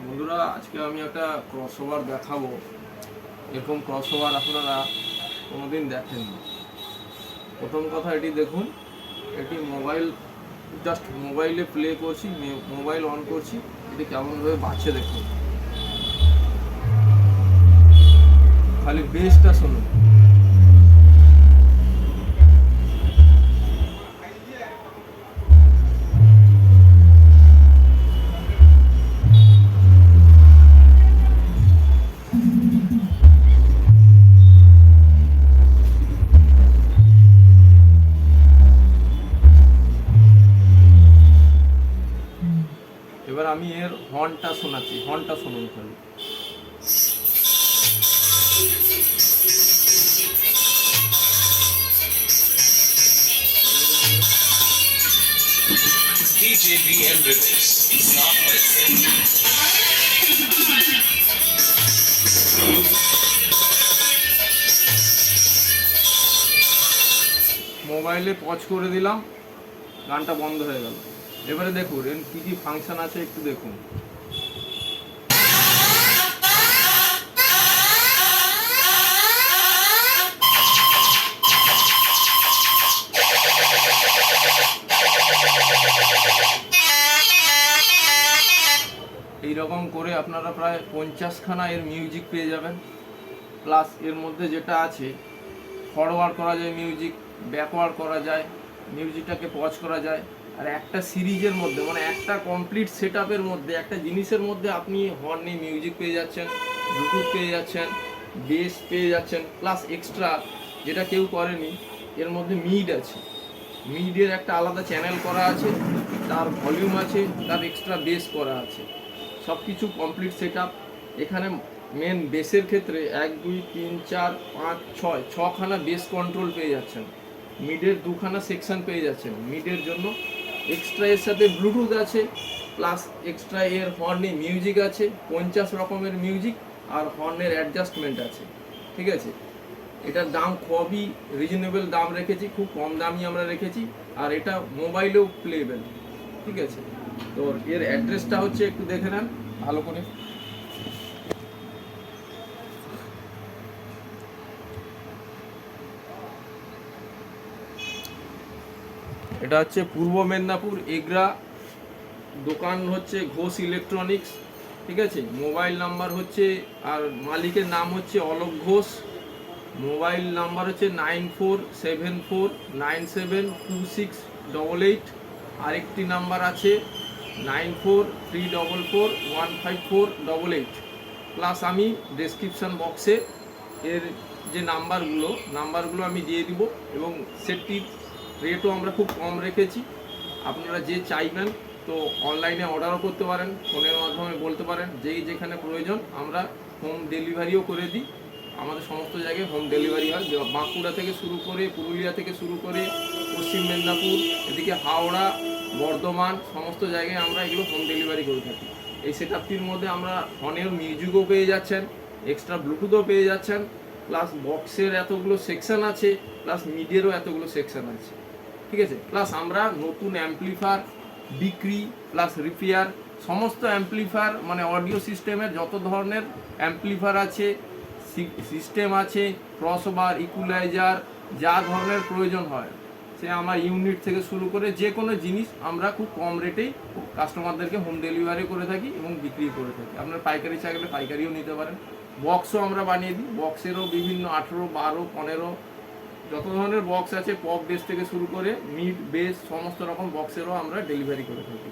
বন্ধুরা, আজকে আমি একটা ক্রসওভার দেখাবো। এরকম ক্রসওভার আপনারা কোনোদিন দেখেননি। প্রথম কথা, এটি দেখুন, এটি মোবাইলে প্লে করছি, মোবাইল অন করছি, এটি কেমনভাবে বাজছে দেখুন। খালি বেসটা শুনুন। এবার আমি এর হর্নটা শোনাচ্ছি, হর্নটা শুনুন খালি। DJBM Remix. Not missing. মোবাইলে পজ করে দিলাম, গানটা বন্ধ হয়ে গেল। এবারে দেখুন এর কী কী ফাংশন আছে একটু দেখুন। এইরকম করে আপনারা প্রায় 50খানা এর মিউজিক পেয়ে যাবেন। প্লাস এর মধ্যে যেটা আছে, ফরওয়ার্ড করা যায় মিউজিক, ব্যাকওয়ার্ড করা যায়, মিউজিকটাকে পজ করা যায়। আর একটা সিরিজের মধ্যে, মানে একটা কমপ্লিট সেট আপের মধ্যে, একটা জিনিসের মধ্যে আপনি হর্নে মিউজিক পেয়ে যাচ্ছেন, ব্লুটুথ পেয়ে যাচ্ছেন, বেস পেয়ে যাচ্ছেন, প্লাস এক্সট্রা যেটা কেউ করেনি, এর মধ্যে মিড আছে। মিডের একটা আলাদা চ্যানেল করা আছে, তার ভলিউম আছে, তার এক্সট্রা বেস করা আছে, সব কিছু কমপ্লিট সেট আপ। এখানে মেন বেসের ক্ষেত্রে 1 2 3 4 5 6 6খানা বেস কন্ট্রোল পেয়ে যাচ্ছেন। মিডের 2খানা সেকশন পেয়ে যাচ্ছেন মিডের জন্য। এক্সট্রা এর সাথে ব্লুটুথ আছে, প্লাস এক্সট্রা এর হর্নে মিউজিক আছে, 50 রকমের মিউজিক, আর হর্নের অ্যাডজাস্টমেন্ট আছে। ঠিক আছে, এটার দাম খুবই রিজনেবল দাম রেখেছি, খুব কম দামই আমরা রেখেছি। আর এটা মোবাইলেও প্লেবেল। ঠিক আছে, তো এর অ্যাড্রেসটা হচ্ছে, একটু দেখে নেন ভালো করে। এটা হচ্ছে পূর্ব মেদিনীপুর এগরা, দোকান হচ্ছে ঘোষ ইলেকট্রনিক্স। ঠিক আছে, মোবাইল নাম্বার হচ্ছে, আর মালিকের নাম হচ্ছে অলোক ঘোষ। মোবাইল নাম্বার হচ্ছে 9474972688। আরেকটি নাম্বার আছে 9434415488। প্লাস আমি ডেসক্রিপশান বক্সে এর যে নাম্বারগুলো আমি দিয়ে দিব, এবং সেটটির রেটও আমরা খুব কম রেখেছি। আপনারা যে চাইবেন তো অনলাইনে অর্ডারও করতে পারেন, ফোনের মাধ্যমে বলতে পারেন, যেই যেখানে প্রয়োজন আমরা হোম ডেলিভারিও করে দিই। আমাদের সমস্ত জায়গায় হোম ডেলিভারি হয়, বাঁকুড়া থেকে শুরু করে, পুরুলিয়া থেকে শুরু করে, পশ্চিম মেদিনীপুর, এদিকে হাওড়া, বর্ধমান, সমস্ত জায়গায় আমরা এগুলো হোম ডেলিভারি করে থাকি। এই সেট আপটির মধ্যে আমরা ফোনের মিউজিকও পেয়ে যাচ্ছেন, এক্সট্রা ব্লুটুথও পেয়ে যাচ্ছেন, প্লাস বক্সের এতগুলো সেকশন আছে, প্লাস মিডিয়ারও এতগুলো সেকশন আছে। ঠিক আছে, প্লাস আমরা নতুন অ্যাম্পলিফায়ার বিক্রি প্লাস রিপেয়ার, সমস্ত অ্যাম্পলিফায়ার মানে অডিও সিস্টেমের যত ধরনের অ্যাম্পলিফায়ার আছে, সিস্টেম আছে, ক্রসওভার, ইকুয়ালাইজার, যা ধরনের প্রয়োজন হয়, সে আমার ইউনিট থেকে শুরু করে যে কোনো জিনিস আমরা খুব কম রেটেই কাস্টমারদেরকে হোম ডেলিভারি করে থাকি এবং বিক্রি করে থাকি। আপনার পাইকারি চাইলে পাইকারিও নিতে পারেন। বক্সও আমরা বানিয়ে দিই, বক্সেরও বিভিন্ন 18 12 15 যত ধরনের বক্স আছে, পপ বেস থেকে শুরু করে মিড বেস, সমস্ত রকম বক্সেরও আমরা ডেলিভারি করে থাকি।